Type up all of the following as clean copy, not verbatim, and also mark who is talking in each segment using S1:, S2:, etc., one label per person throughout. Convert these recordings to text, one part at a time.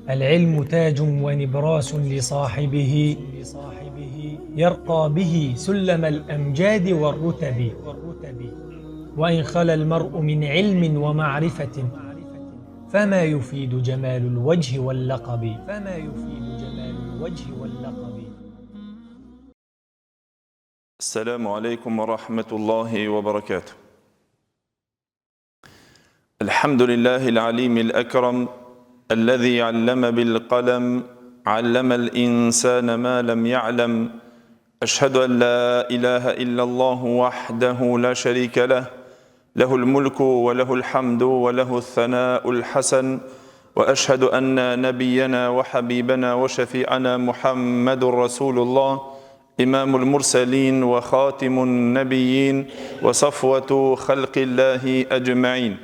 S1: العلم تاج ونبراس لصاحبه يرقى به سلم الأمجاد والرتب وإن خلا المرء من علم ومعرفة فما يفيد جمال الوجه واللقب
S2: السلام عليكم ورحمة الله وبركاته. الحمد لله العليم الأكرم الذي علم بالقلم علم الإنسان ما لم يعلم. أشهد أن لا إله إلا الله وحده لا شريك له له الملك وله الحمد وله الثناء الحسن. وأشهد أن نبينا وحبيبنا وشفيعنا محمد رسول الله إمام المرسلين وخاتم النبيين وصفوة خلق الله أجمعين.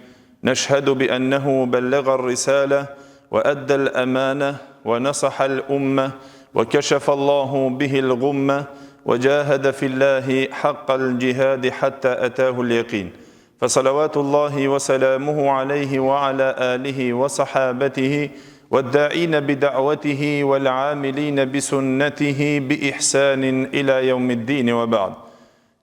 S2: نشهد بأنه بلغ الرسالة وأدى الأمانة ونصح الأمة وكشف الله به الغمة وجاهد في الله حق الجهاد حتى أتاه اليقين. فصلوات الله وسلامه عليه وعلى آله وصحابته والداعين بدعوته والعاملين بسنته بإحسان إلى يوم الدين وبعد.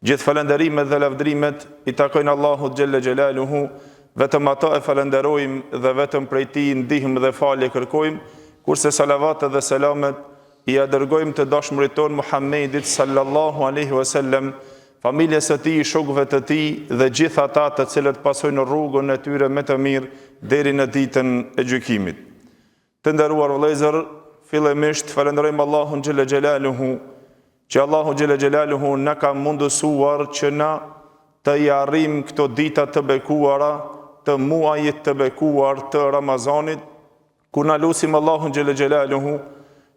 S2: Gjithë falënderimet dhe lavdrimet I takojnë Allahut Gjelle Gjelaluhu, vetëm ata e falenderojmë dhe vetëm prej Tij ndihmë dhe falje kërkojmë, kurse salavatet dhe selamet I dërgojmë të dashmurit ton Muhammedit sallallahu alaihi wasallam, familjes së tij, shokëve të tij dhe gjithë ata të cilët pasojnë rrugën e tyre me të mirë deri në ditën e gjykimit. Të nderuar vëllezër, fillimisht falenderojmë Allahun Gjelle Gjelaluhu, që Allahu Gjelle Gjelaluhu na ka mundësuar që na të I arrijmë këto dita të bekuara të muajit të bekuar të Ramazanit, ku na lutim Allahun Gjelle Gjelaluhu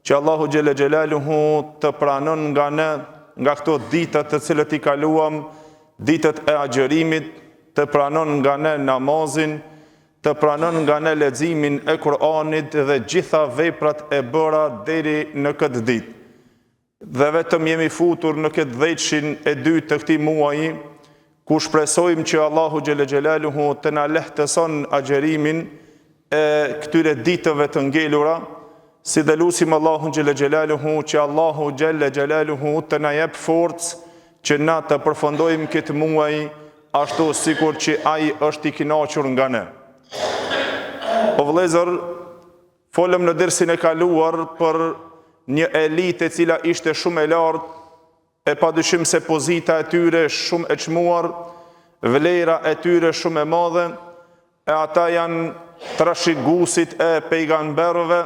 S2: që Allahu Gjelle Gjelaluhu të pranon nga ne, nga këto ditët të cilët I kaluam, ditët e agjërimit, të pranon nga ne namazin, të pranon nga ne leximin e Kur'anit dhe gjitha veprat e bëra deri në këtë ditë. Dhe vetëm jemi futur në këtë dhjeçin e dytë të këtij muaji, ku shpresojmë që Allahu Gjelle Gjelaluhu të na lehtëson agjërimin e këtyre ditëve të ngelura, si dhe lutim Allahun Gjelle Gjelaluhu që Allahu Gjelle Gjelaluhu të na jep forcë që na të përfundojmë këtë muaj ashtu sikur që ai është I kënaqur nga ne. O vëllezër, folëm në dersin e kaluar për një elitë e cila ishte shumë e lartë, e padyshim se pozita e tyre shumë e çmuar, vlera e tyre shumë e madhe, e ata janë trashëguesit e pejgamberëve,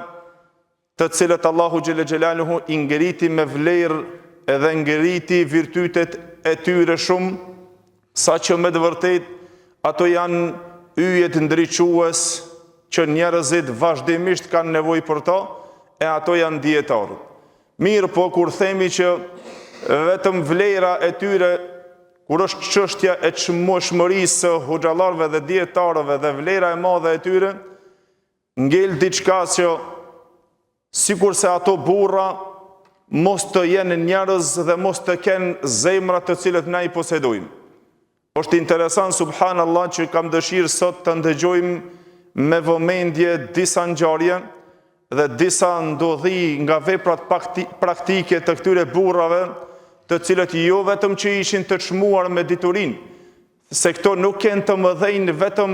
S2: të cilët Allahu Gjelle Gjelaluhu I ngriti me vlerë edhe ngriti virtytet e tyre shumë, sa që me të vërtet ato janë yjet ndriçues që njerëzit vazhdimisht kanë nevojë për to, e ato janë dietarët. Mirë po, kur themi që vetëm vlera e tyre, kur është çështja e çmueshmërisë së hoxhallarëve dhe dietarëve dhe vlera e madhe e tyre, ngel diçka që sikur se ato burra mos të jenë njerëz dhe mos të kenë zemra të cilët na I posedojmë. Është interesant, subhanallah, që kam dëshirë sot të ndëgjojmë me vëmendje disa ngjarje dhe disa ndodhi nga veprat praktike të këtyre burrave, të cilët jo vetëm që ishin të çmuar me diturinë, se këto nuk kanë të mëdhenj vetëm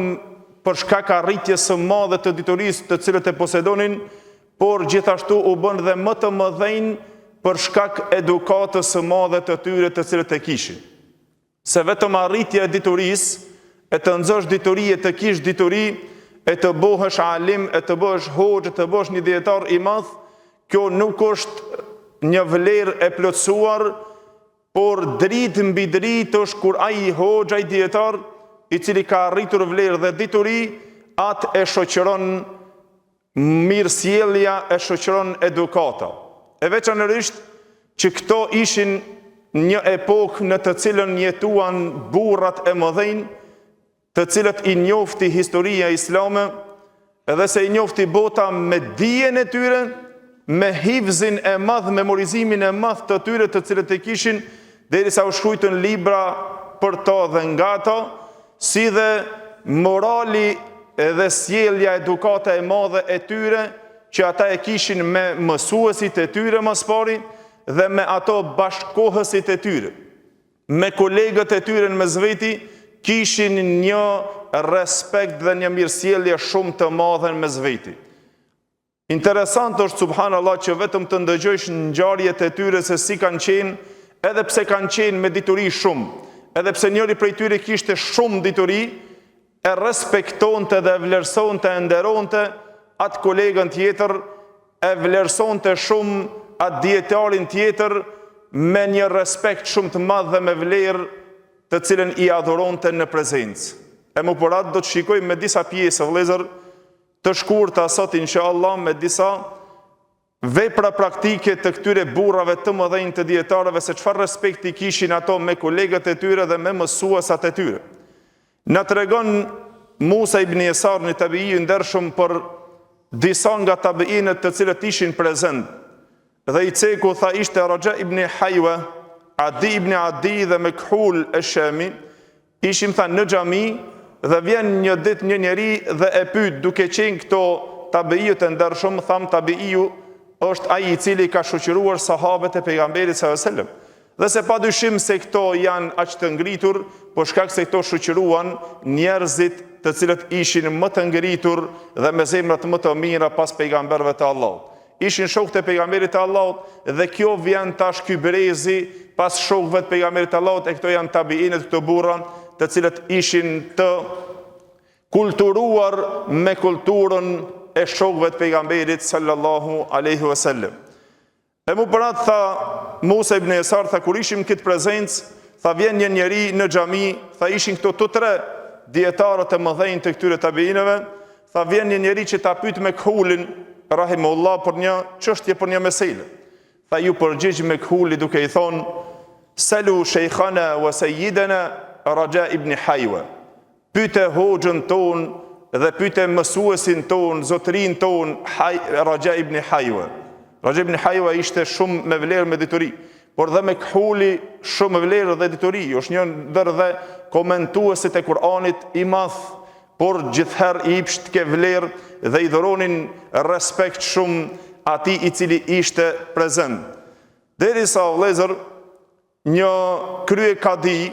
S2: për shkak arritjes së madhe të diturisë të cilët e posedonin, por gjithashtu u bën dhe më të mëdhenj për shkak edukatës së madhe të tyre të cilët e kishin. Se vetëm arritja e diturisë, e të nxosh dituri, e të kish dituri, e të bëhesh alim, e të bëhesh hoxh, e të bëhesh një dietar I madh, kjo nuk është një vlerë e plotësuar, por dritë mbi dritë është kur ai hoxh, ai dietar I cili ka arritur vlerë dhe dituri, atë e shoqëron mirësjellja, e shoqëron edukata. E veçanërisht që këto ishin një epokë në të cilën jetuan burrat e mëdhenj, të cilët I njofti historia islame, edhe se I njofti bota me dijen e tyre, me hifzin e madh, memorizimin e madh të tyre të cilët e kishin, derisa u shkrujtën libra për to dhe nga to, si dhe morali edhe sjellja, edukata e madhe e tyre, që ata e kishin me mësuesit e tyre më së pari dhe me ato bashkohësit e tyre. Me kolegët e tyre në mesveti kishin një respekt dhe një mirësjellje shumë të madhe në mesveti. Interesant është subhanallahu që vetëm të ndëgjojsh ngjarjet e tyre se si kanë qenë, edhe pse kanë qenë me dituri shumë, edhe pse njëri prej tyre kishte shumë dituri, e respektonte dhe e vlerësonte e nderonte atë kolegën tjetër, e vlerësonte shumë atë dietarin tjetër me një respekt shumë të madh dhe me vlerë të cilën i adhuronte në prezencë. E më porat do të shikojmë me disa pjesë vëllezër të shkurta sot inshallah me disa vepra praktike të këtyre burrave të mëdhenj të dietarëve se çfarë respekti kishin ato me kolegët e tyre dhe me mësuesat e tyre. Na tregon Musa ibn Yasar në tabi'i ndershëm për disa nga tabiinët të cilët ishin prezent. Dhe i ceku tha ishte Raja ibn Haywa, Adi ibn Adi dhe Mekhul e-Shami, ishim tha në xhami dhe vjen një ditë një njeri dhe e pyet duke qenë këto tabiiut e ndershëm, tham tabiiu është ai i cili ka shoqëruar sahabët e pejgamberit sallallahu alajhi wasallam. Dhe se pa dyshim se këto janë aq të ngritur, por shkak se këto shoqëruan njerëzit të cilët ishin më të ngritur dhe me zemrat më të mira pas pejgamberëve të Allahut. Ishin shokët e pejgamberit të Allahut dhe kjo vjen tash ky brezi pas shokëve të pejgamberit të Allahut e këto janë tabiinët këto burra të cilët ishin të kulturuar me kulturën e shokëve të pejgamberit sallallahu alaihi wasallam. E mu përat tha Musa ibn Yasar, tha kur ishim këtë prezencë, tha vjen një njeri në xhami, tha ishin këto të tre dietarët e mëdhenj të këtyre tabiinëve, tha vjen një njeri që ta pyet Mekhulin rahimullah për një çështje, për një meselë. Tha ju përgjigj Mekhuli duke i thonë salu shejkhana wa sayyidana Raja ibn Haywa. Pyete hoxhën ton dhe pyete mësuesin ton, zotërin ton Raja ibn Haywa. Raja ibn Haywa ishte shumë me vlerë me dituri, por dhe Mekhuli shumë me vlerë dhe dituri, është një ndër dhe komentuesit e Kur'anit i madh, por gjithherë i ipsht ke vlerë dhe i dhuronin respekt shumë atij i cili ishte prezent. Derisa vëllezër një krye kadi,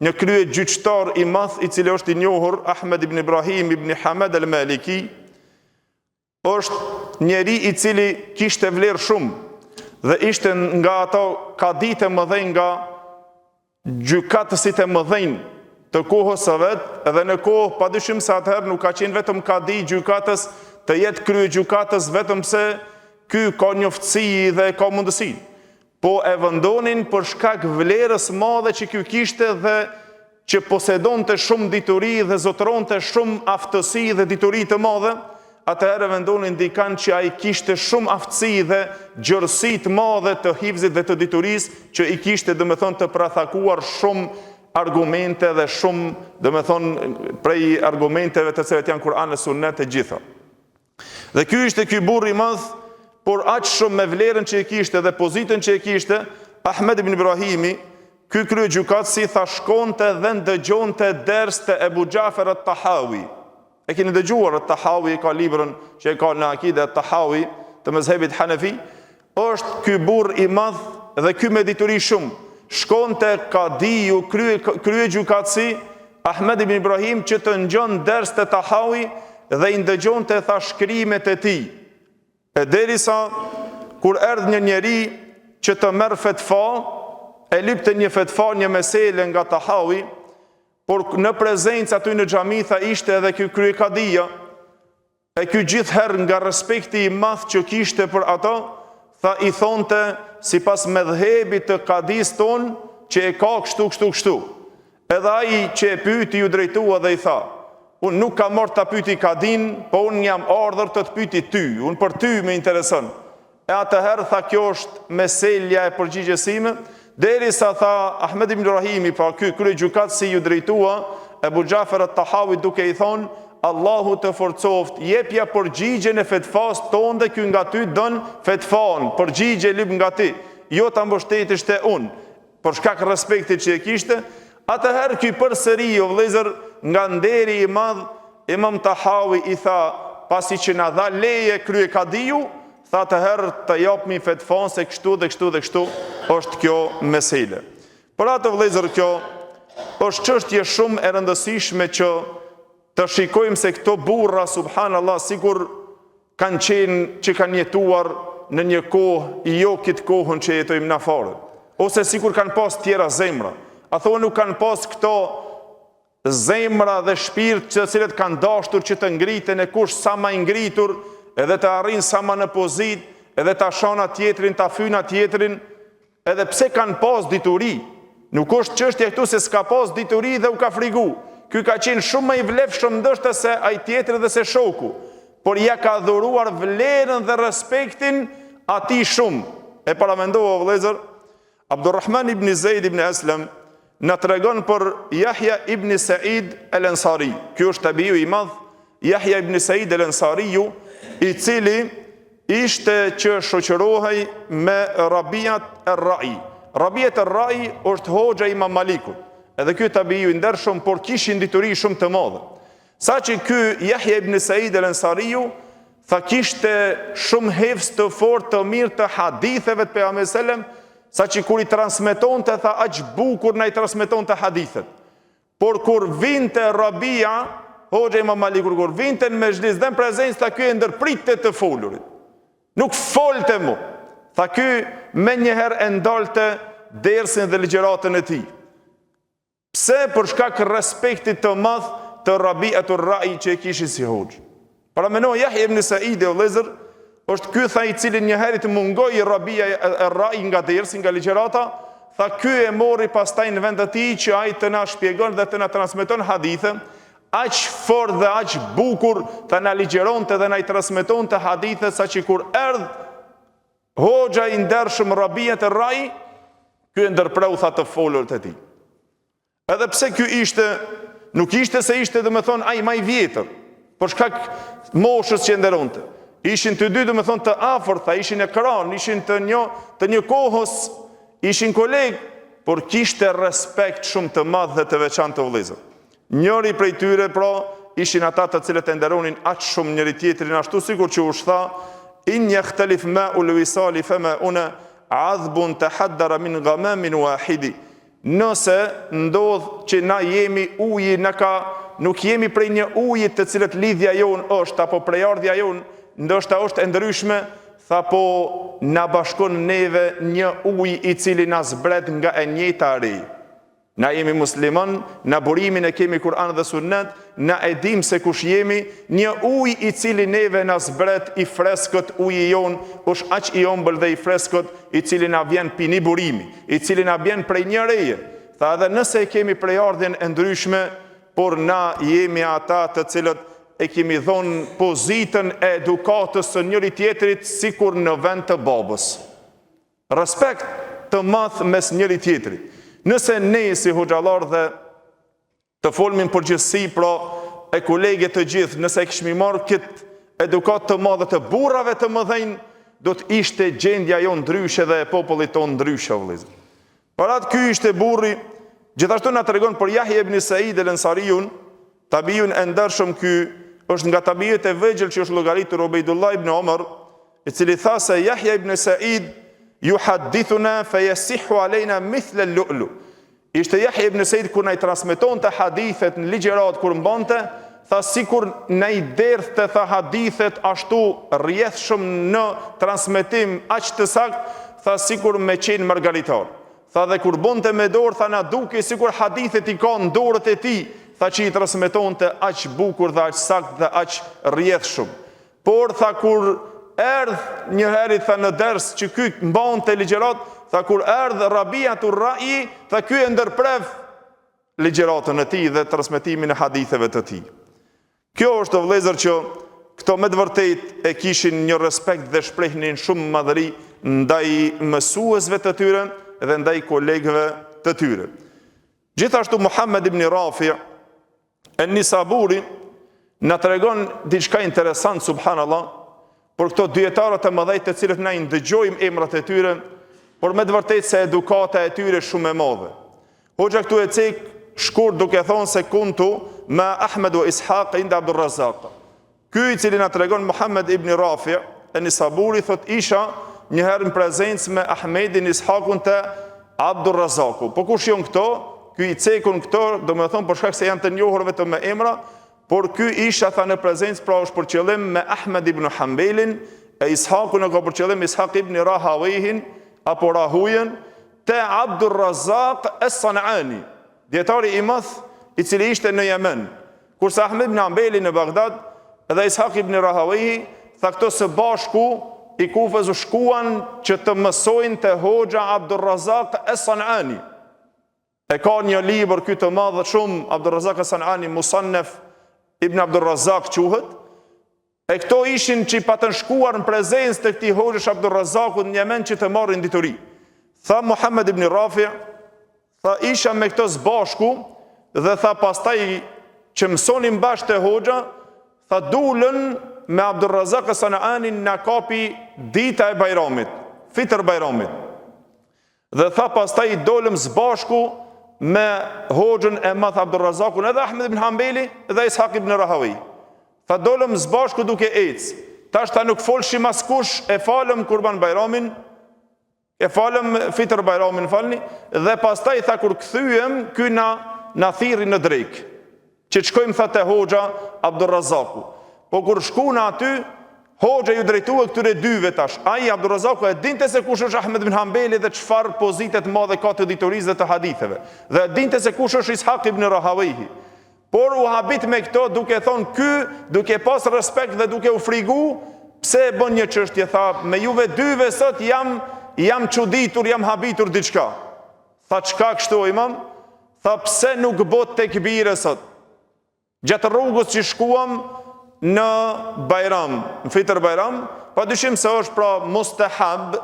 S2: një krye gjyqtar i madh i cili është i njohur Ahmed ibn Ibrahim ibn Hamad al-Maliki, është njeri i cili kishte vlerë shumë dhe ishte nga ato kadit e mëdhenj, nga gjykatësit e mëdhenj të kohës së vet, edhe në kohë padyshim se atëherë nuk ka qenë vetëm kadi gjykatës të jetë krye gjykatës vetëm se ky ka njoftësi dhe ka mundësi, po e vendonin për shkak vlerës madhe që ky kishte dhe që posedonte shumë dituri dhe zotëronte shumë aftësi dhe dituri të madhe. Atëherë vendonin dikan që ai kishte shumë aftësi dhe gjërësi të madhe të hifzit dhe të diturisë, që i kishte domethënë të prathakuar shumë argumente dhe shumë domethënë prej argumenteve të cilat janë Kur'an dhe Sunet e gjitha. Dhe ky ishte ky burr i madh, por aq shumë me vlerën që i kishte dhe pozitën që i kishte, Ahmed ibn Ibrahimi, ky krye gjykatësi tha shkonte dhe ndëgjonte ders të Ebu Gjafer at-Tahawi. E keni dëgjuar at-Tahawi, ka librën që e ka në akide at-Tahawi të mezhebit Hanefi, është ky burr i madh dhe ky me dituri shumë. Shkonte kadiju krye gjykatësi Ahmed ibn Ibrahim që të ngjon ders të Tahawi dhe i ndëgjonte tha shkrimet e tij. E derisa kur erdhi një njeri që të merr fetva, e lypte një fetva, një mesele nga Tahawi, por në prezencë aty në xhami tha ishte edhe ky kryekadia, e ky gjithherë nga respekti i madh që kishte për ato, tha i thonte sipas medhhebit të kadis ton që e ka kështu. Edhe ai që e pyeti ju drejtua dhe i tha, unë nuk kam marrë ta pyeti kadin, po unë jam ardhur të të pyeti ty, unë për ty më intereson. E atëherë tha kjo është meselja e përgjigjesime. Derisa tha Ahmed ibn Ibrahimi, pa ky krye gjykatësi ju drejtua Ebu Gjafer at-Tahawi duke i thonë, Allahu të forcoft, jepja përgjigjen e fetvas tonë dhe ky nga ty dën fetvan, përgjigje lip nga ti, jo ta mbështetësh te unë, për shkak respektit që e kishte. Atëherë ky përsëri o vëllezër nga nderi i madh, Imam Tahawi i tha, pasi që na dha leje krye kadiju, tha të herë të japmi fetfon se kështu dhe kështu dhe kështu është kjo mesele. Për atë vëllezër, kjo është çështje shumë e rëndësishme që të shikojmë se këto burra, subhanallah, sikur kanë qenë që kanë jetuar në një kohë, jo këtë kohën që jetojmë na fare, ose sikur kanë pas tjera zemra. A thonë nuk kanë pas këto zemra dhe shpirt që cilët kanë dashur që të ngriten e kush sa më i ngritur, edhe të arrin sa më në pozit, edhe të ashana tjetrin, të fyna tjetrin, edhe pse kanë pas dituri. Nuk është çështja këtu se s'ka pas dituri dhe u ka frigu. Ky ka qenë shumë më i vlefshëm ndoshta se ai tjetri dhe se shoku, por ja ka dhuruar vlerën dhe respektin atij shumë. E paramendova vëllezër, Abdurrahman ibn Zeid ibn Aslam na tregon për Yahya ibn Sa'id al-Ansari. Ky është tabiu i madh, Yahya ibn Sa'id al-Ansariu, i cili ishte që shoqërohej me Rabiat ar-Ra'i. Rabiat ar-Ra'i është hoxha i Imam Malikut. Edhe ky tabiu i ndershëm, por kishin dituri shumë të madhe. Saqë ky Yahya ibn Sa'id al-Ansariu tha kishte shumë hefs të fortë të mirë të haditheve të pejgamberit sallam, saqë kur i transmetonte tha aq bukur na i transmetonte hadithet. Por kur vinte Rabia, hoxha i Imam Malikut, kur vinte në mezhlis dhe në prezencë, tha ky e ndërpritte të folurit. Nuk folte mu. Tha ky me njëherë e ndalte dersin dhe ligjëratën e tij. Pse? Për shkak respektit të madh të Rabiat ar-Ra'i që e kishin si hoxh. Para mendoj Yahya ibn Sa'id al-Lezr është ky tha i cili njëherë të mungoi Rabia ar-Ra'i nga dersi, nga ligjërata, tha ky e mori pastaj në vend të tij që ai të na shpjegon dhe të na transmeton hadithe, aq fort dhe aq bukur të na ligjeronte dhe na i transmetonte hadithe, saqë kur erdh hoxha i ndershëm Rabiat ar-Ra'i, ky e ndërpreu tha të folurët e tij. Edhe pse ky ishte, nuk ishte se ishte dhe me thonë ai më i vjetër, për shkak moshës që nderonte. Ishin të dy dhe me thonë të afërta, ishin ekran, ishin të një kohës, ishin kolegë, por kishte respekt shumë të madh dhe të veçantë të vëllezër. Njëri prej tyre pra ishin ata të cilët e nderonin aq shumë njëri tjetrin, ashtu sikur që u tha in yakhtalif ma'ul wisali fama una adhbun tahaddara min ghamamin wahidi. Nëse ndodh që na jemi uji, nuk jemi prej një ujit të cilët lidhja jonë është, apo prejardhja jonë, ndoshta është e ndryshme, tha po na bashkon neve një uj i cili na zbret nga e njëjta ri. Na jemi musliman, na burimin e kemi Kur'an dhe Sunnet, na e dim se kush jemi, një uj i cili neve na zbret i freskët uji jon, është aq i ombël dhe i freskët i cili na vjen pi një burimi, i cili na vjen prej një reje. Tha edhe nëse e kemi prejardhjen e ndryshme, por na jemi ata të cilët e kemi dhonë pozitën e edukatës së njëri tjetrit sikur në vend të babës. Respekt të madh mes njëri tjetrit. Nëse ne si hoxhallar dhe të folmin përgjithësi pra e kolegët të gjithë, nëse e kishmi marrë këtë edukat të madhe të burrave të mëdhenj, do të ishte gjendja jonë ndryshe dhe e popullit tonë ndryshe, vëllezër. Parat ky ishte burri, gjithashtu na tregon për Yahya ibn Sa'id al-Ansariun, tabiun e ndershëm. Ky është nga tabiut e vegjël që është llogaritur Ubejdullah ibn Umar, i cili tha se Yahya ibn Sa'id yuhaddithuna fayasihu alejna mithla al-lu'lu. Ishte Yahya ibn Sa'id kur na i transmetonte hadithet në ligjërat kur mbante, tha sikur na i derdhte tha hadithet ashtu rrjedhshëm në transmetim aq të saktë, tha sikur me qenë margaritar. Tha dhe kur bonte me dorë, tha na duke sikur hadithet i ka në dorët e tij, tha që i transmetonte aq bukur dhe aq saktë dhe aq rrjedhshëm. Por tha kur erdh një herë tha në ders që ky mbante ligjërat, tha kur erdh Rabiat ar-Ra'i, tha ky e ndërprev ligjëratën e tij dhe transmetimin e haditheve të tij. Kjo është vëllezër që këto me të vërtet e kishin një respekt dhe shprehnin shumë madhëri ndaj mësuesve të tyre dhe ndaj kolegëve të tyre. Gjithashtu Muhammed ibn Rafi an-Nisaburi na tregon diçka interesant, subhanallah, për këto dietarët e mëdhej të cilët na i ndëgjojmë emrat e tyre, por me të vërtetë se edukata e tyre shumë e madhe. Hoxha këtu e cek shkurt duke thonë se kuntu me Ahmed wa Ishaq inda Abdul Razzaq. Ky i cili na tregon Muhammed ibn Rafi' an-Nisaburi thot isha një herë në prezencë me Ahmedin Ishakun te Abdur Razaku. Po kush janë këto? Ky i cekun këto, do me thonë për shkak se janë të njohur vetëm me emra, por ky isha tha në prezencë pra është për qëllim me Ahmed ibn Hanbelin, e Ishakun e ka për qëllim Ishak ibn Rahawihin apo Rahujen te Abdur Razak as-Sanani, dietari i madh i cili ishte në Yemen. Kurse Ahmed ibn Hanbeli në Bagdad dhe Ishak ibn Rahawihi tha këto së bashku i Kufës u shkuan që të mësojnë te hoxha Abdur Razak as-Sanani. E ka një libër ky të madh shumë, Abdur Razak as-Sanani, Musannaf ibn Abdur Razak quhet. E këto ishin që i patën shkuar në prezencë të këtij hoxhësh Abdur Razakut në Yemen që të marrin dituri. Tha Muhammed ibn Rafi', tha isha me këto së bashku dhe tha pastaj që mësonin bashkë te hoxha, tha dulën me Abdur Razak as-Sanani në kapi dita e Bajramit, Fitr Bajramit. Dhe tha pastaj i dolëm së bashku me hoxhën e madh Abdur Razakun, edhe Ahmed ibn Hanbeli dhe Ishak ibn Rahawi. Tha dolëm së bashku duke ecë. Tash ta nuk folshim askush, e falëm Kurban Bajramin, e falëm Fitr Bajramin falni, dhe pastaj tha kur kthyem ky na thirri në drejk. Që të shkojmë tha te hoxha Abdur Razaku. Po kur shkuna aty, hoxha ju drejtua këtyre dyve tash. Ai Abdur Razaku e dinte se kush është Ahmed ibn Hanbeli dhe çfarë pozitet madhe ka të ditorisë dhe të haditheve. Dhe dinte se kush është Ishak ibn Rahawihi. Por u habit me këto duke thonë ky, duke pas respekt dhe duke u frigu, pse e bën një çështje, tha, me juve dyve sot jam çuditur, jam habitur diçka. Tha çka kështu imam? Tha pse nuk bot tekbire sot? Gjatë rrugës që shkuam në Bajram, në Fitr Bajram, pa dyshim se është pra mustahab,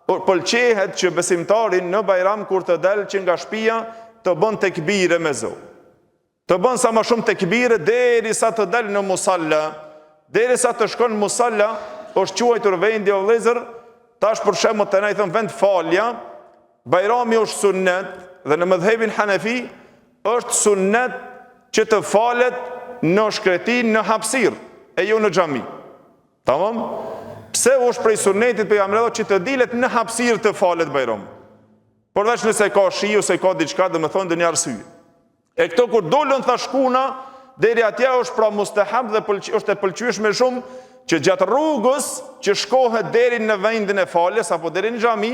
S2: pëlqehet që besimtarin në Bajram kur të del që nga shtëpia të bën tekbire me zë. Të bën sa më shumë tekbire derisa të del në musalla. Derisa të shkon në musalla, është quajtur vendi o vëllezër, tash për shembull të na i thon vend falja, Bajrami është sunnet dhe në mëdhëbin Hanefi është sunnet që të falet në shkretin në hapësirë, e jo në xhami. Tamam? Pse është prej sunnetit pejgamberit që të dilet në hapësirë të falet Bajram? Përveç nëse ka shi ose ka diçka, do të thonë ndonjë arsye. E këto kur dolën tha shkuna, deri atje është pra mustahab dhe është e pëlqyeshme shumë që gjatë rrugës që shkohet deri në vendin e faljes apo deri në xhami,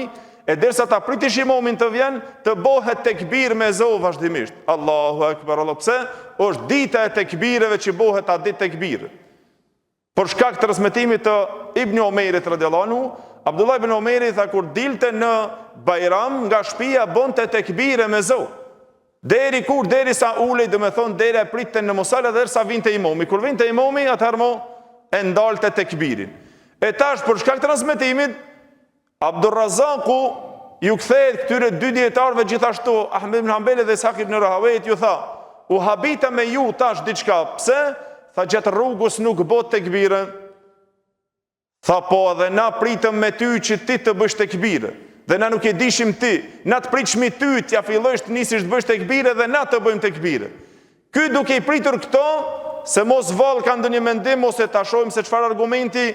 S2: e derisa ta pritish imamin të vjen, të bëhet tekbir me zë vazhdimisht. Allahu Akbar, Allah, pse? Është dita e tekbireve që bëhet atë ditë tekbir. Për shkak të transmetimit të Ibn Omerit radhiyallahu anhu, Abdullah ibn Omeri tha kur dilte në Bajram nga shtëpia bënte tekbire me zë. Derisa ulej, do me thonë deri e pritën në musalla derisa vinte imami. Kur vinte imami, atëherë e ndalte tekbirin. E tash për shkak të transmetimit Abdur Razaku ju kthehet këtyre dy dietarëve gjithashtu, Ahmed ibn Hanbeli dhe Ishak ibn Rahawi, ju tha, u habita me ju tash diçka. Pse? Tha gjatë rrugës nuk bot tekbire. Tha po edhe na pritëm me ty që ti të bësh tekbire. Dhe na nuk e dishim ti, na të pritshmi ty, t'ja fillosh të nisish të bësh tekbire dhe na të bëjmë tekbire. Ky duke i pritur këto, se mos vallë kanë ndonjë mendim ose ta shohim se çfarë argumenti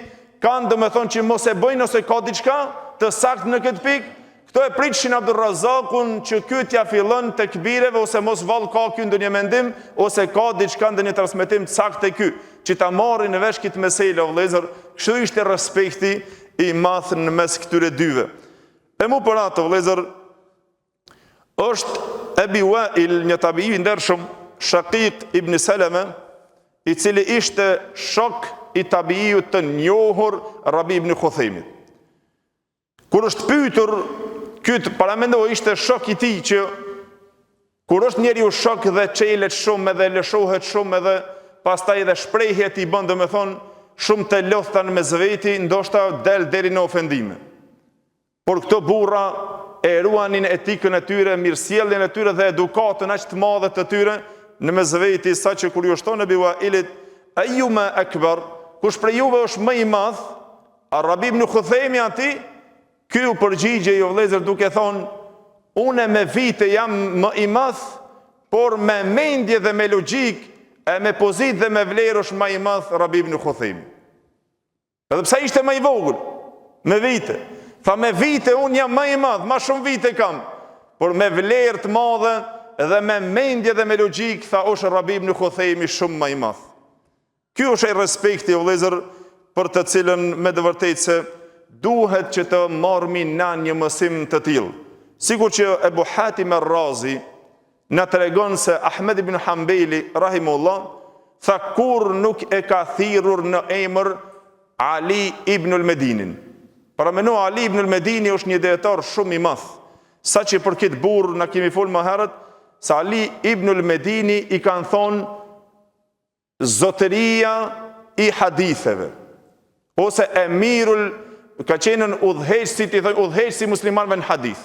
S2: kanë, do me thonë që mos e bëjnë ose ka diçka të saktë në këtë pikë, këto e pritshin Abdur Razakun që ky t'ja fillon tekbireve ose mos vallë ka ky ndonjë mendim ose ka diçka ndonjë transmetim të saktë ky, që ta marrin në vesh këtë meselë o vëllezër. Kështu ishte respekti i madh në mes këtyre dyve. E mu për atë, vëllezër, është Ebi Wail, një tabii i ndershëm, Shaqiq ibn Salama, i cili ishte shok i tabiiut të njohur Rabi ibn Khuthejmit. Kur është pyetur, këtë paramendo ishte shok i tij që kur është njeriu shok dhe çelet shumë edhe lëshohet shumë edhe pastaj edhe shprehjet i bën, do me thonë, shumë të lodhta në mesveti, ndoshta del deri në ofendime. Por këto burra e ruanin etikën e tyre, mirësjelljen e tyre dhe edukatën aq të madhe të tyre në mesveti, sa që kur ju shton Ebi Wailit, ayyuma akbar, kush prej juve është më i madh, Rabi ibn Khuthejmi ati, ky u përgjigje jo vëllezër duke thonë, une me vite jam më i madh, por me mendje dhe me logjik e me pozit dhe me vlerë është më i madh Rabi ibn Khuthejmi. Edhe pse ishte më i vogël, me vite. Tha me vite unë jam më i madh, më shumë vite kam, por me vlerë të madhe dhe me mendje dhe me logjik, tha është Rabi ibn Khuthejmi shumë më i madh. Ky është ai respekti o vëllezër për të cilën me të vërtetë se duhet që të marrmi na një mësim të tillë. Sikur që Ebu Hatim ar-Razi na tregon se Ahmed ibn Hanbeli rahimullah tha kur nuk e ka thirrur në emër Ali ibn al-Medinin. Para meno Ali ibn al-Medini është një dietar shumë i madh. Sa që për këtë burr na kemi folë më herët, se Ali ibn al-Medini i kanë thonë zotëria i haditheve, ose emirul, ka qenën udhëheqësi, i thoi udhëheqësi muslimanëve në hadith.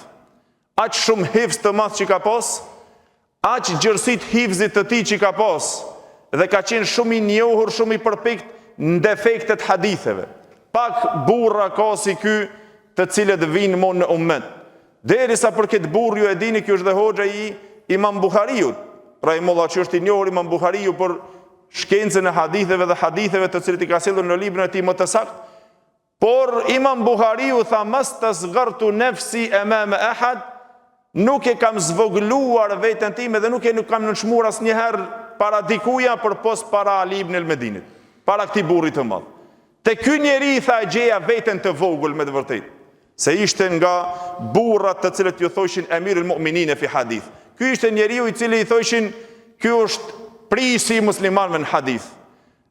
S2: Aq shumë hifz të madh që ka pas, aq gjërësit hifzit të tij që ka pas, dhe ka qenë shumë i njohur, shumë i përpikt në defektet haditheve. Pak burra ka si ky të cilët vinë mon në ummet. Derisa për këtë burr ju e dini, kjo është dhe hoxha i Imam Buhariut, rahimullah, që është i njohur Imam Buhariu për shkencën e haditheve dhe haditheve të cilët i ka sjellur në librin e tij më të saktë. Por Imam Buhariu tha mastasghartu nafsi amama ahad, nuk e kam zvogluar veten time dhe nuk kam nënçmuar asnjëherë para dikuja përpos para Ali ibn al-Medinit, para këtij burrit të madh. Te ky njeri tha e gjeja veten të vogël me të vërtetë, se ishte nga burrat të cilët ju thoshin Emirul Mu'minin fi hadith. Ky ishte njeriu i cili i thoshin ky është prisi i muslimanëve në hadith.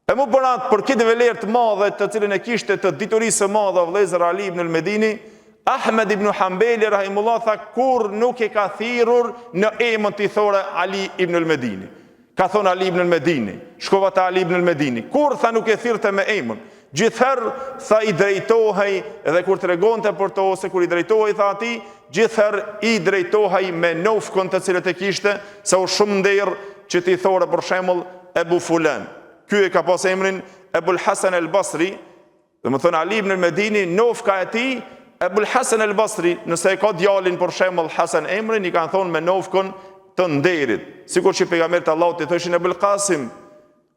S2: E mu bërat për këtë vlerë të madhe të cilën e kishte të diturisë së madhe vëllezër Ali ibn al-Medini, Ahmed ibn Hanbeli rahimullah tha kur nuk e ka thirrur në emën të thore Ali ibn al-Medini. Ka thonë Ali ibn al-Medini, shkova te Ali ibn al-Medini. Kur tha nuk e thirrte me emën. Gjithherë tha i drejtohej, edhe kur tregonte për to, ose kur i drejtohej tha atij, gjithherë i drejtohej me nofkon të cilët e kishte, se u shumë nder që ti thore për shembull Ebu Fulan. Ky e ka pas emrin Ebul Hasan al-Basri, dhe më thënë Ali ibn al-Medini, nofka e tij Ebul Hasan al-Basri, nëse e ka djalin për shembull Hasan emrin, i kanë thonë me nofkon të nderit. Sikur që pejgamberit Allahut i thoshin Ebul Qasim,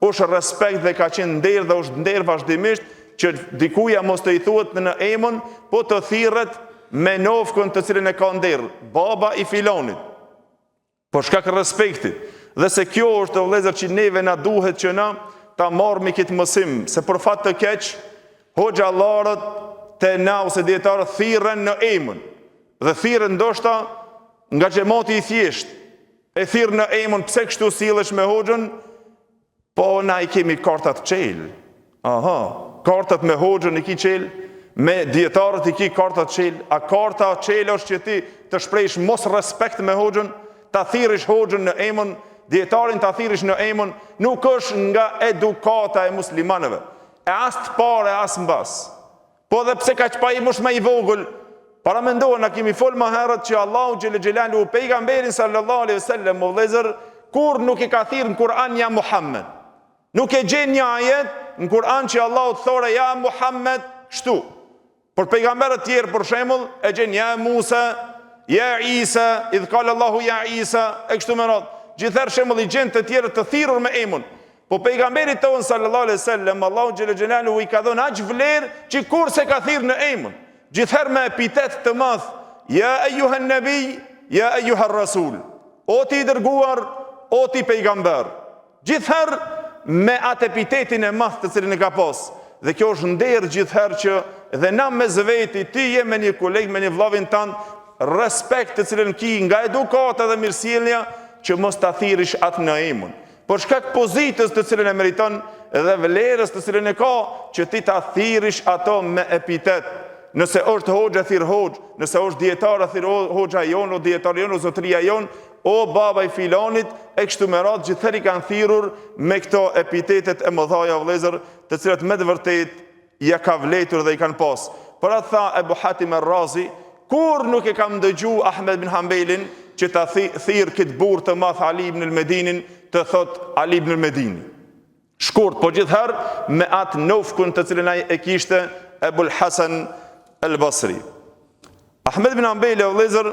S2: është respekt dhe ka qenë nder dhe është nder vazhdimisht që dikuja mos të i thuhet në emën, po të thirret me nofkën të cilën e ka nder, baba i filonit. Por shkak respektit. Dhe se kjo është vëllezër që neve na duhet që na ta marrmi këtë mësim, se për fat të keq, hoxhallarët te na ose dietarët thirren në emën. Dhe thirren ndoshta nga xhamati i thjesht. E thirr në emën, pse kështu sillesh me hoxhën? Po na i kemi kartat qel. Aha, kartat me hoxhën i ki qel, me dietarët i ki kartat qel. A karta qel është që ti të shprehsh mos respekt me hoxhën, ta thirrish hoxhën në emën, dietarin ta thirrish në emën, nuk është nga edukata e muslimanëve. E as të parë, as mbas. Po dhe pse kaq pa i më i vogël, para mendohen, na kemi fol më herët që Allahu xhel xhelalu pejgamberin sallallahu alaihi wasallam o vëllezër, kur nuk i ka thirrë në Kur'an ja Muhammed. Nuk e gjen një ajet në Kur'an që Allahu thore ja Muhammed kështu. Por pejgamberët tjerë për shembull e gjen ja Musa, ja Isa, idh qala Allahu ja Isa, e kështu me radhë. Gjithherë shembull i gjen të tjerë të thirrur me emën. Po pejgamberit tonë sallallahu alaihi wasallam Allahu xhel xhelalu i ka dhënë aq vlerë që kurse ka thirrë në emën. Gjithherë me epitet të madh, ja ayyuhan nabi, ja ayyuhar rasul. O ti i dërguar, o ti pejgamber. Gjithherë me atë epitetin e madh të cilin e ka pas. Dhe kjo është nder gjithherë që dhe na me zveti, ti je me një koleg, me një vllavin tan, respekt të cilin ki nga edukata dhe mirësjellja, që mos ta thirrish atë në emën. Por shkak pozitës të cilën e meriton dhe vlerës të cilën e ka, që ti ta thirrish ato me epitet. Nëse është hoxha thirr hoxh, nëse është dietar thirr hoxha jon, o dietar jon, o zotëria jon, o baba i filanit, e kështu me radhë gjithëri kanë thirrur me këto epitetet e mëdhaja vëllezër, të cilat me të vërtetë ja ka vletur dhe i kanë pas. Por atë tha Ebu Hatim ar-Razi, kur nuk e kam dëgju Ahmed bin Hanbelin që ta thirr këtë burr të madh Ali ibn al-Medinin, të thot Ali ibn al-Medini. Shkurt, po gjithherë me atë nofkun të cilën ai e kishte Ebul Hasan al-Basri. Ahmed bin Hanbeli vëllezër,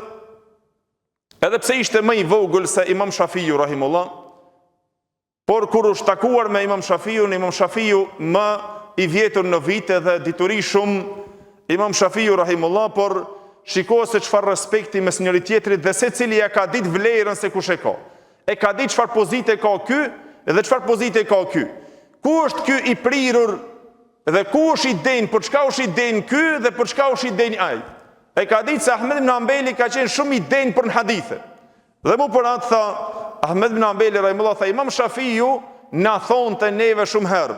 S2: edhe pse ishte më i vogël se Imam Shafiu rahimullah, Por kur u shtakuar me Imam Shafiu më i vjetur në vite dhe dituri shumë, Imam Shafiu rahimullah, por shiko se çfarë respekti mes njëri tjetrit dhe secili ja ka ditë vlerën se kush e ka. E ka ditë çfarë pozite ka ky dhe çfarë pozite ka ky. Ku është ky i prirur dhe ku është i denj, për çka është i denj ky dhe për çka është i denj ai. E ka ditë se Ahmed ibn Hanbeli ka qenë shumë i denj për në hadithe. Dhe mu për atë tha, Ahmed ibn Hanbeli rahimullah tha, Imam Shafiu na thonë të neve shumë herë,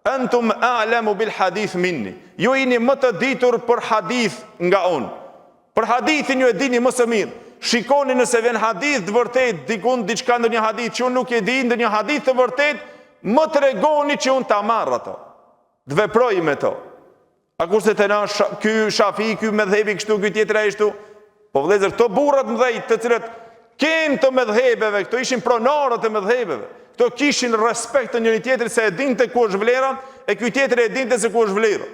S2: antum a'lamu bil hadith minni. Ju jeni më të ditur për hadith nga unë. Për hadithin ju e dini më së mirë. Shikoni nëse vjen hadith të vërtet, dikun diçka ndonjë hadith që unë nuk e di, ndonjë hadith të vërtet, më tregoni që unë ta marr ato. Të veproj me to. A kurse të na ky Shafi, ky medhebi kështu, ky tjetër ai kështu. Po vëllezër, këto burrat mëdhej të cilët kenë të medhebeve, këto ishin pronarët e medhebeve. Këto kishin respekt të njëri tjetrit se e dinte ku është vlera, e ky tjetri e dinte se ku është vlera.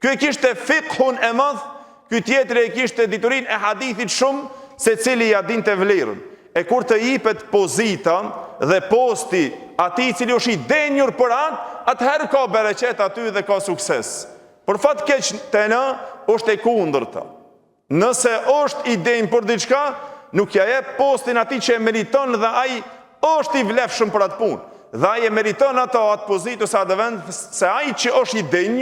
S2: Ky e kishte fiqhun e madh, ky tjetri e kishte diturinë e hadithit shumë, se cili ja dinte vlerën. E kur të jipet pozita dhe posti atij cili është i denjur për atë, atëherë ka bereqet aty dhe ka sukses. Për fat keq te na është e kundërta. Nëse është i denj për diçka, nuk ja jep postin atij që e meriton dhe ai është i vlefshëm për atë punë. Dhe ai e meriton ato atë pozitë ose atë vend, se ai që është i denj,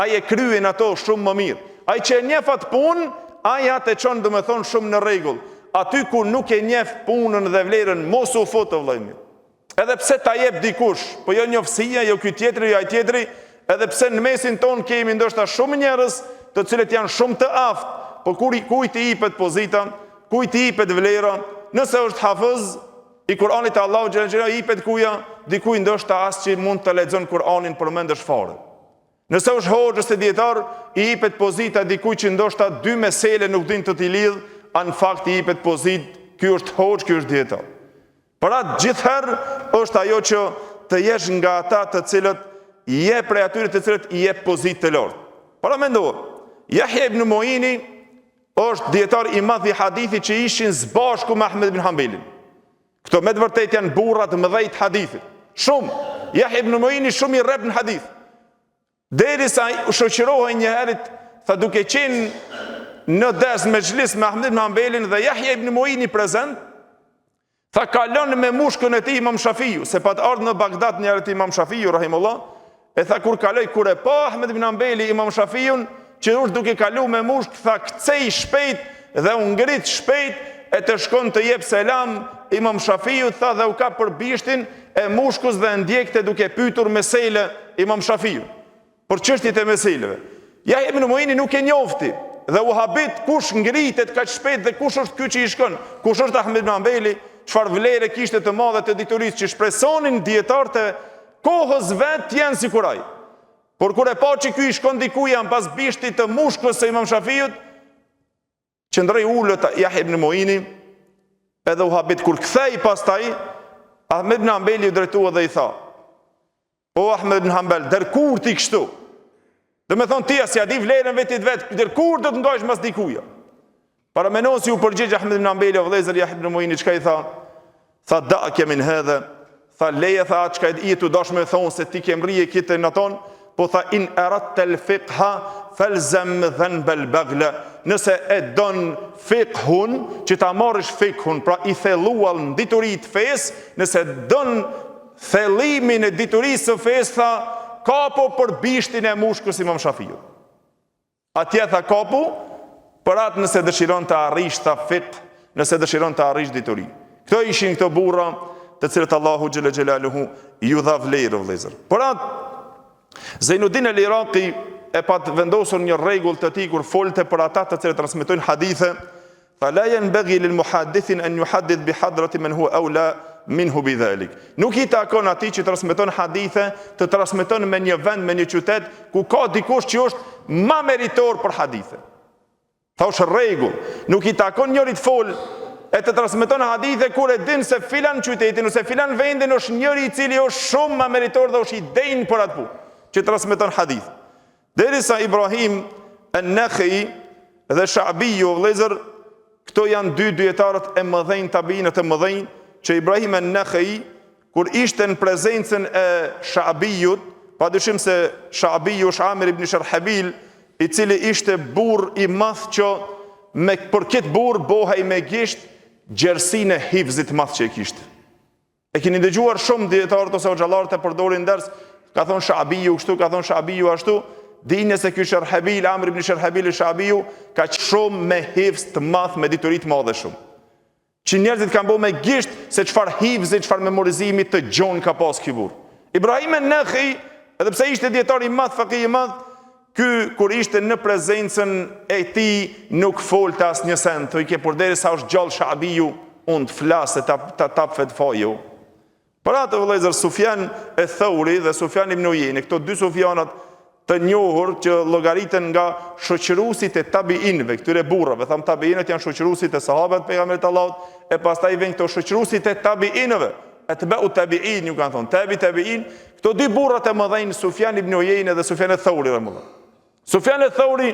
S2: ai e kryen ato shumë më mirë. Ai që e njeh atë punë, ai atë e çon domethënë shumë në rregull. Aty ku nuk e njeh punën dhe vlerën, mos u fut të vëllai. Edhe pse ta jep dikush, po jo njofsia, jo ky tjetri, jo ai tjetri, edhe pse në mesin ton kemi ndoshta shumë njerëz të cilët janë shumë të aftë, po kujt i jepet pozita, kujt i jepet vlera, nëse është hafiz i Kur'anit të Allahu xhallahu xhallahu i jepet kuja, dikujt ndoshta as që mund të lexon Kur'anin përmendesh fare. Nëse është hoxh ose dietar, i jepet pozita dikujt që ndoshta dy mesele nuk din të t'i lidh, në fakt i jepet pozitë, ky është hoxh, ky është dietar. Pra gjithherë është ajo që të jesh nga ata të cilët je prej atyre të cilët i jep pozitë të lartë. Para mendo, Yahya ibn Mu'ini është dietar i madh i hadithit që ishin zbashku me Ahmed ibn Hanbelin. Këto me të vërtet janë burrat mëdhej të hadithit. Shumë. Yahya ibn Mu'ini shumë i rrep në hadith. Derisa u shoqërohej një herë, tha duke qenë në des me xhlis me Ahmed ibn Hanbelin dhe Yahya ibn Mu'ini prezent, tha kalon me mushkën e tij Imam Shafiu, se pat ardhur në Bagdad një herë Imam Shafiu rahimullah, e tha kur kaloi kur e pa Ahmed ibn Hanbeli Imam Shafiun, që është duke kalu me mushk, tha kcej shpejt dhe u ngrit shpejt e të shkon të jep selam Imam Shafiu, tha dhe u ka për bishtin e mushkus dhe ndjekte duke pyetur mesele Imam Shafiu për çështjet e meseleve. Yahya ibn Mu'ini nuk e njofti dhe u habit kush ngritet kaq shpejt dhe kush është ky që i shkon, kush është Ahmed ibn Hanbeli, çfarë vlere kishte të madhe të diturisë që shpresonin dietarët e kohës vet janë sikur ai. Por kur e pa që ky i shkon dikuja pas bishtit të mushkës së Imam Shafiut, qëndroi ulët Yahya ibn Mu'ini, edhe u habit kur kthej pastaj, Ahmed ibn Hanbeli u drejtua dhe i tha: "O Ahmed ibn Hanbel, der kur ti kështu? Do me thonë ti as ja di vlerën vetit vet, der kur do të ndohesh mas dikuja?" Para menosi u përgjigj Ahmed ibn Hanbeli, o vëllezër, Yahya ibn Mu'ini çka i tha? Tha da'ke min hadha, tha leje, tha çka i tu dash me thonë se ti ke mrije kitë në ton, po tha in aradta al-fiqha falzam dhanb al-baghla. Nëse e don fiqhun, që ta marrësh fiqhun, pra i thelluar në diturit fes, nëse don thellimin e diturisë së fes, tha kapo për bishtin e mushkës Imam Shafiut. Atje tha kapo për atë nëse dëshiron të arrish ta fiqh, nëse dëshiron të arrish dituri. Këto ishin këto burra të cilët Allahu xhalla xhelaluhu ju dha vlerë, vëllezër. Por atë Zainuddin al-Iraqi e pat vendosur një rregull të tij kur folte për ata të cilët transmetojnë hadithe, tha la yanbaghi lil muhaddithin an yuhaddith bi hadrati man huwa awla minhu bidhalik. Nuk i takon atij që transmeton hadithe të transmeton me një vend, me një qytet ku ka dikush që është më meritor për hadithe. Tha është rregull, nuk i takon njërit fol e të transmeton hadithe kur e din se filan qytetin ose filan vendin është njëri i cili është shumë më meritor dhe është i denj për atë punë që transmeton hadith. Derisa Ibrahim an-Nakhai dhe Sha'biu, vëllezër, këto janë dy dietarët e mëdhenj, tabiinët e mëdhenj, që Ibrahim an-Nakhai kur ishte në prezencën e Sha'bijut, padyshim se Sha'biju është Amir ibn Sharhabil, i cili ishte burr i madh që për këtë burr bohej me gisht gjersinë e hifzit madh që e kishte. E keni dëgjuar shumë dietarët ose xhallarët e përdorin ders, ka thonë Sha'biju kështu, ka thonë Sha'biju ashtu. Dini se ky Sharhabil, Amr ibn Sharhabil Sha'biju, ka shumë me hifz të madh, me dituri të madhe shumë. Që njerëzit kanë bërë me gisht se çfarë hifzi, çfarë memorizimi të gjon ka pas ky burr. Ibrahim an-Nakhi, edhe pse ishte dietar i madh, fakih i madh, ky kur ishte në prezencën e tij nuk folte asnjë send, thoi ke përderisa është gjallë Sha'biju, unë të flasë ta tapfet faju. Për atë vëllezër Sufjan e Thauri dhe Sufjan ibn Uyeyni, këto dy Sufjanat të njohur që llogariten nga shoqëruesit e tabiinëve, këtyre burrave, tham tabiinët janë shoqëruesit e sahabëve të pejgamberit Allahut, e pastaj vjen këto shoqëruesit e tabiinëve, atba'u tabiin, ju kanë thonë tabiin, këto dy burrat e mëdhenj, Sufjan ibn Uyeyni dhe Sufjan e Thauri rahimullah. Sufjan e Thauri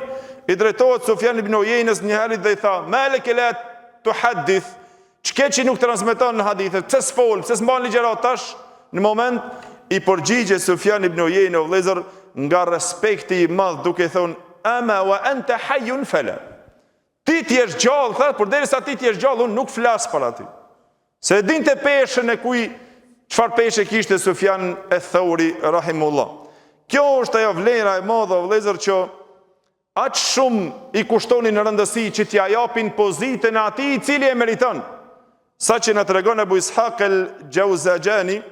S2: i drejtohet Sufjan ibn Uyeynës një herë dhe i tha: "Malaka la tuhaddith", çka që nuk transmeton në hadithe, pse s'fol, pse s'mban ligjërat tash? Në moment i përgjigje Sufjan ibn Uyeyni vëllezër nga respekti i madh duke thonë: "Ama wa anta hayyun fala". Ti je gjallë, tha, përderisa ti je gjallë, unë nuk flas për aty. Se e dinte peshën e çfarë peshë kishte Sufjan e Thauri rahimullah. Kjo është ajo vlera e madhe vëllezër që aq shumë i kushtonin në rëndësi që t'ja japin pozitën e atij i cili e meriton. Sa që na tregon Abu Ishaq al-Jawzajani,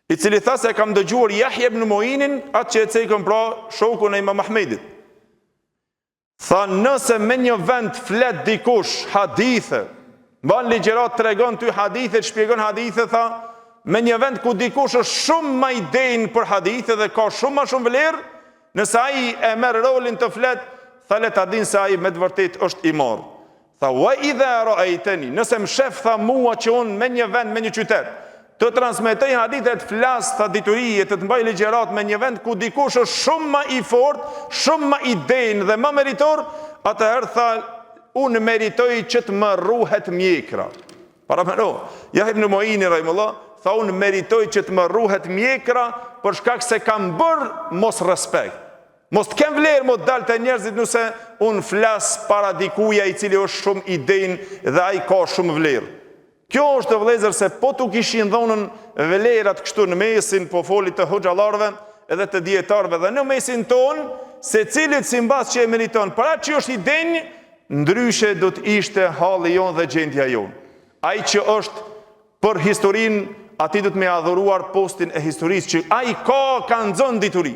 S2: i cili tha se kam dëgjuar Yahya ibn Mu'inin, atë që e cekën pra shokun e Imam Ahmedit. Tha, nëse me një vend flet dikush hadithe, mban ligjërat, tregon ty hadithe, shpjegon hadithe, tha, me një vend ku dikush është shumë më i denj për hadithe dhe ka shumë më shumë vlerë, nëse ai e merr rolin të flet, tha le ta din se ai me të vërtetë është i marr. Tha, wa idha ra'aytani, nëse më shef, tha, mua që unë me një vend, me një qytet, të transmetoj hadithe, të flas, tha, diturie, të mbaj ligjërat me një vend ku dikush është shumë më i fortë, shumë më i denj dhe më meritor, atëherë tha, unë meritoj që të më rruhet mjekra. Para më Yahya ibn Mu'ini rahimullah, tha, unë meritoj që të më rruhet mjekra për shkak se kam bërë mos respekt. Mos të kem vlerë më dalë të njerëzit nëse unë flas para dikuja i cili është shumë i denj dhe ai ka shumë vlerë. Kjo është vëllezër se po tu kishin dhonën vlerat kështu në mesin, po folit të hoxhallarëve edhe të dietarëve dhe në mesin ton, secilit simbas që e meriton, para që është i denj, ndryshe do të ishte halli jon dhe gjendja jon. Ai që është për historinë, ati do të me adhuruar postin e historisë që ai ka nxon dituri.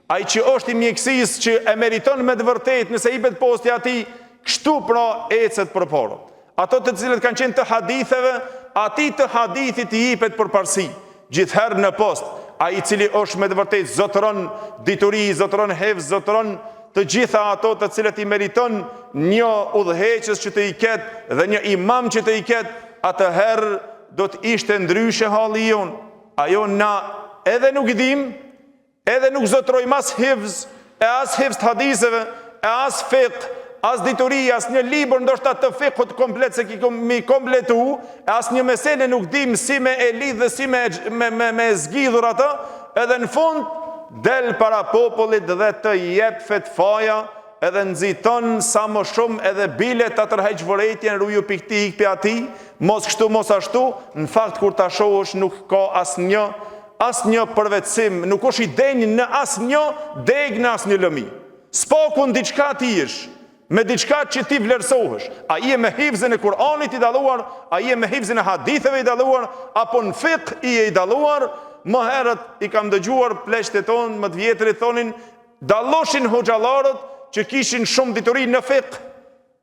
S2: Ai që është i mjekësisë që e meriton me të vërtetë nëse i bet posti atij, kështu pra ecet përpara. Ato të cilët kanë qenë të haditheve, ati të hadithit i jepet përparësi, gjithherë në post. Ai i cili është me të vërtetë zotëron dituri, zotëron hevz, zotëron të gjitha ato të cilët i meriton një udhëheqës që të i ketë dhe një imam që të i ketë, atëherë do të ishte ndryshe halli jon. Ajo na edhe nuk dim, edhe nuk zotrojmë as hifz, e as hifz të haditheve, e as fiqh, as dituri, as një libër ndoshta të fiqhut komplet se mi kompletu, e as një mesele nuk dim si me e lidh dhe si me zgjidhur atë, edhe në fund del para popullit dhe të jep fetfaja, edhe nxiton sa më shumë edhe bile ta tërheq vërejtjen ruju pikti ikpi ati, mos kështu mos ashtu, në fakt kur ta shohësh nuk ka asnjë përvetësim, nuk është i denj në asnjë deg në asnjë lëmi. S'pakun diçka ti jesh, me diçka që ti vlerësohesh. A je me hifzën e Kur'anit i dalluar, a je me hifzën e haditheve i dalluar, apo në fiqh i dalluar? Më herët i kam dëgjuar pleqtë tonë, më të vjetrit thonin, dalloshin hoxhallarët që kishin shumë dituri në fiqh.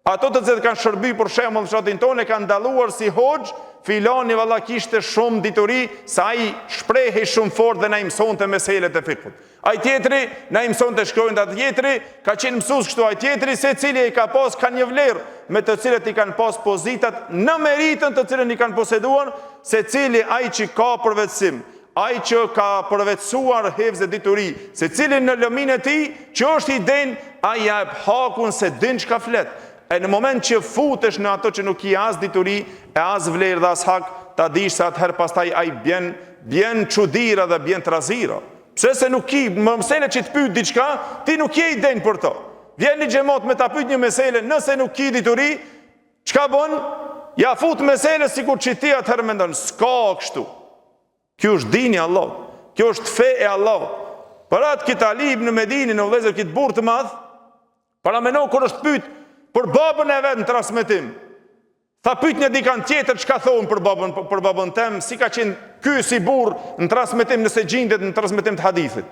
S2: Ato të cilët kanë shërby për shembull në fshatin tonë kanë dalluar si hoxh, filani valla kishte shumë dituri, sa ai shprehej shumë fort dhe na i mësonte meselet e fiqhut. Ai tjetri na i mësonte shkruajnë, atë tjetri ka qenë mësues kështu, ai tjetri secili i ka pas ka një vlerë me të cilët i kanë pas pozitat në meritën të cilën i kanë poseduar, secili ai që ka përvetësim, ai që ka përvetësuar hevzë dituri, secili në lëmin e tij që është i denj, ai jep hakun se din çka flet. E në moment që futesh në ato që nuk i as dituri, e as vlerë dhe as hak, ta dish se atëherë pastaj ai bjen çudira dhe bjen trazira. Pse se nuk ki, më mesele që të pyet diçka, ti nuk je i den për to. Vjen një xhamat me ta pyet një mesele, nëse nuk ki dituri, çka bën? Ja fut mesele sikur që ti atëherë mendon, s'ka kështu. Kjo është dini Allah. Kjo është fe e Allah. Për atë këtë Ali ibn Medini në vëllezër këtë burr të madh, para meno kur është pyet për babën e vet në transmetim. Tha pyet një dikan tjetër çka thon për babën tem, si ka qenë ky si burr në transmetim nëse gjendet në transmetim të hadithit.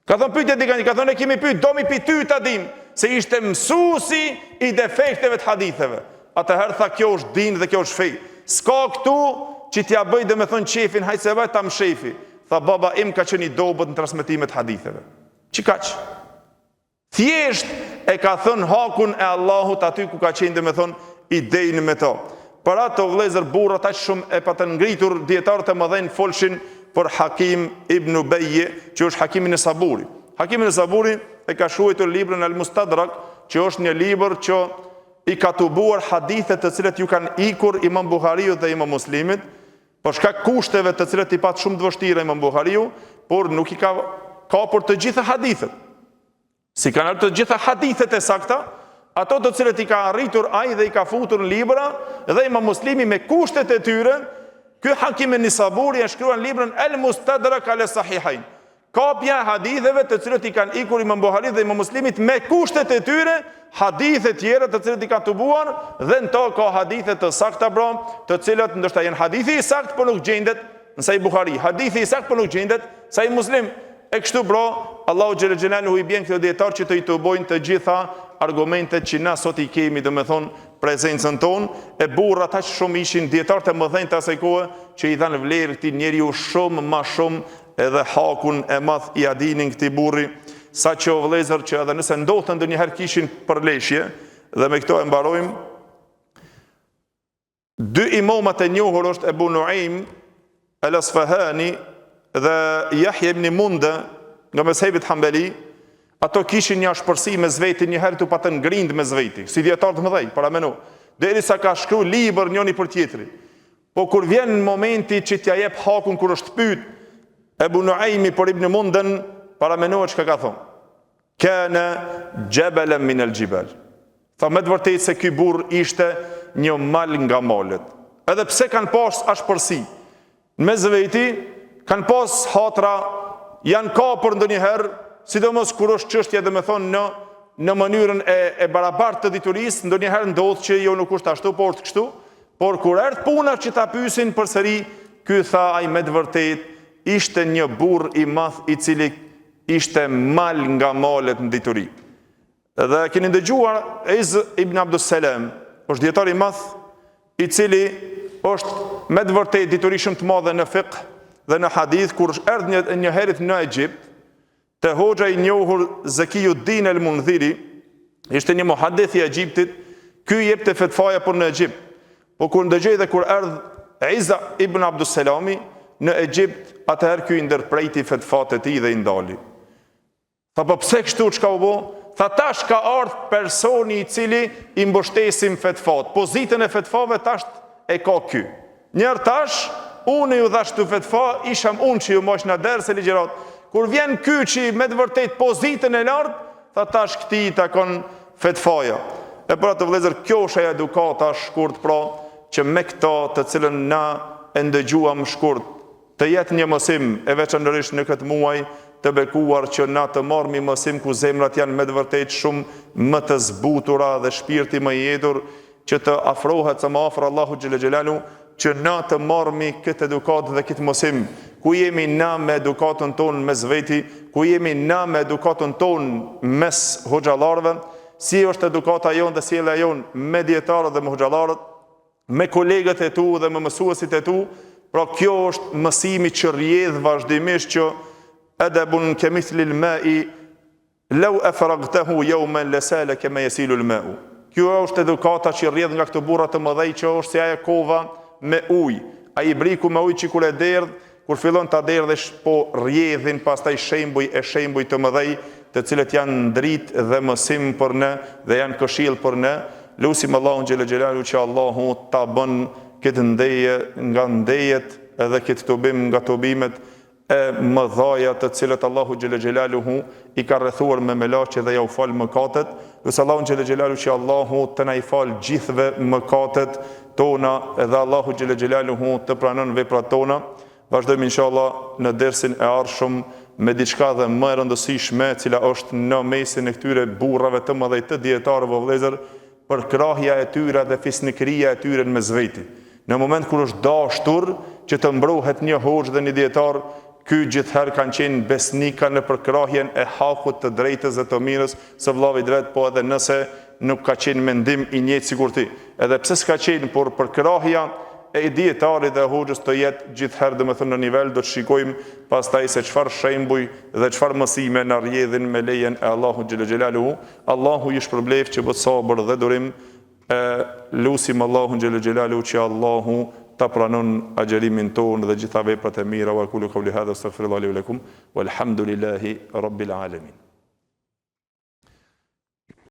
S2: Ka thon pyetje dikan, ka thon ne kemi pyet, do mi pyet ty ta dim se ishte mësuesi i defekteve të haditheve. Atëherë tha kjo është din dhe kjo është fe. S'ka këtu që t'ja bëj dhe me thonë qefin, hajtë se vaj ta më shefi. Tha baba im ka qenë i dobët në transmetimet haditheve. Që kaq? Thjesht e ka thënë hakun e Allahut aty ku ka qenë dhe me thonë idejnë me to. Për ato vëllezër burrat aq shumë e patën ngritur dietarët e mëdhenj folshin për Hakim ibn Ubejje, që është Hakimi Nesaburi. Hakimi Nesaburi e ka shkruar librin Al-Mustadrak, që është një libër që i ka tubuar hadithet të cilet ju kanë ikur Imam Buhariu dhe Imam Muslimit, për shkak kushteve të cilet i pat shumë të vështira Imam Buhariu, por nuk i ka kapur të gjitha hadithet. Si kanë të gjitha hadithet e sakta, ato të cilet i ka arritur ai dhe i ka futur në libra, dhe Imam Muslimi me kushtet e tyre, ky Hakim Nesaburi e shkruan librin Al-Mustadrak ala Sahihain. Kopja haditheve të cilët i kanë ikur Imam Buhariu dhe Imam Muslimit me kushtet e tyre, hadithe tjera të cilët i ka tubuar, dhe në to ka hadithe të sakta të cilët ndoshta janë hadithi i sakt por nuk gjendet në Sahih Buhari, hadithi i sakt por nuk gjendet në Sahih Muslim. E kështu Allahu xhel xelaluhu i bën këto dietar që të i tubojnë të gjitha argumentet që na sot i kemi, domethënë prezencën tonë, e burrat aq shumë ishin dietarët e mëdhenj të asaj kohe që i dhanë vlerë këtij njeriu shumë më shumë, edhe hakun e madh i adinin këtij burri, sa që o vëllezër që edhe nëse ndodhte ndonjëherë kishin përleshje, dhe me këto e mbarojmë. Dy imamat e njohur është Ebu Nuaim al-Asfahani dhe Yahya ibn Munda nga mezhebi Hanbali. Ato kishin një ashpërsi me zveti, njëherë të patën ngrind me zveti, si dietar të mëdhenj, para meno, derisa ka shkruar libër njëri për tjetrin. Po kur vjen momenti që t'ja jep hakun, kur është pyet Ebu Nuaimi për Ibn Mundën, para menohet çka ka thonë. Kana jabalan min al-jibal. Tha me të vërtetë se ky burr ishte një mal nga malet. Edhe pse kanë pas ashpërsi me zveti, kanë pas hatra, janë kapur ndonjëherë, sidomos kur është çështja domethënë në mënyrën e barabartë të diturisë, ndonjëherë ndodh që jo nuk është ashtu, por kështu, por kur erdh puna që ta pyesin përsëri, ky tha ai me të vërtetë ishte një burr i madh i cili ishte mal nga malet në dituri. Dhe keni dëgjuar Iz ibn Abdus Salam, është dietar i madh i cili është me të vërtetë diturishëm të madhe në fiqh dhe në hadith, kur erdhi një herë në Egjipt, te hoxha i njohur Zakiuddin al-Mundhiri, ishte një muhaddith i Egjiptit, ky jepte fetfaja për në Egjipt. Po kur ndëgjoi dhe kur erdhi Iz ibn Abdus Salami në Egjipt, atëherë ky i ndërprejti fetfat e tij dhe i ndali. Tha po pse kështu, çka u bë? Tha tash ka ardhur personi i cili i mbështesim fetfat. Pozitën e fetfave tash e ka ky. Njëherë tash unë ju dhash të fetfa, isham unë që ju mosh në ders e ligjërat. Kur vjen ky që me të vërtet pozitën e lartë, tha tash këtij i takon fetfaja. E për atë vëllezër, kjo është ajo edukata shkurt, pra që me këto të cilën na e ndëgjuam shkurt, të jetë një mësim e veçanërisht në këtë muaj të bekuar, që na të marrmi mësim ku zemrat janë me të vërtet shumë më të zbutura dhe shpirti më i jetur, që të afrohet sa më afër Allahu xhel xelalu, që na të marrmi këtë edukat dhe këtë mësim, ku jemi na me edukatën tonë mes veti, ku jemi na me edukatën tonë mes hoxhallarëve, si është edukata jonë dhe sjellja jonë me dietarët dhe me hoxhallarët, me kolegët e tu dhe me mësuesit e tu. Pra kjo është mësimi që rrjedh vazhdimisht, që adabun kamithli al-ma'i law afragtahu yawman lasala kama yasilu al-ma'u. Kjo është edukata që rrjedh nga këto burra të mëdhej, që është si ajo kova me ujë, ai briku me ujë që kur e derdh, kur fillon ta derdhësh, po rrjedhin pastaj shembuj të mëdhej, të cilët janë dritë dhe mësim për ne dhe janë këshill për ne. Lutim Allahun xhel xelalu që Allahu ta bën këtë ndeje nga ndejet edhe këtë tubim nga tubimet e mëdhaja të cilët Allahu xhelle xhelaluhu i ka rrethuar me melaqe dhe ja u fal mëkatet. Lutë Allahu xhelle xhelaluhu që Allahu të na i fal gjithëve mëkatet tona edhe Allahu xhelle xhelaluhu të pranon veprat tona. Vazhdojmë inshallah në dersin e ardhshëm me diçka dhe më e rëndësishme, e cila është në mesin e këtyre burrave të mëdhej të dietarëve vëllezër, për krahja e tyre dhe fisnikëria e tyre në mesveti. Në moment kur është dashur që të mbrohet një hoxh dhe një dietar, ky gjithherë kanë qenë besnika në përkrahjen e hakut të drejtës dhe të mirës së vllavi drejt, po edhe nëse nuk ka qenë mendim i njëjtë sikur ti. Edhe pse s'ka qenë, por përkrahja e dietarit dhe hoxhës të jetë gjithherë domethënë në nivel, do të shikojmë pastaj se çfarë shembuj dhe çfarë mësime na rrjedhin me lejen e Allahut xhelle xhelaluhu. Allahu i shpërblef që bëhet sabër dhe durim. Lusim Allahun xhelle xhelaluhu që Allahu ta pranon agjerimin tonë dhe gjitha veprat e mira. Wa qulu qawli hadha astaghfirullahi li wa lakum walhamdulillahi rabbil alamin.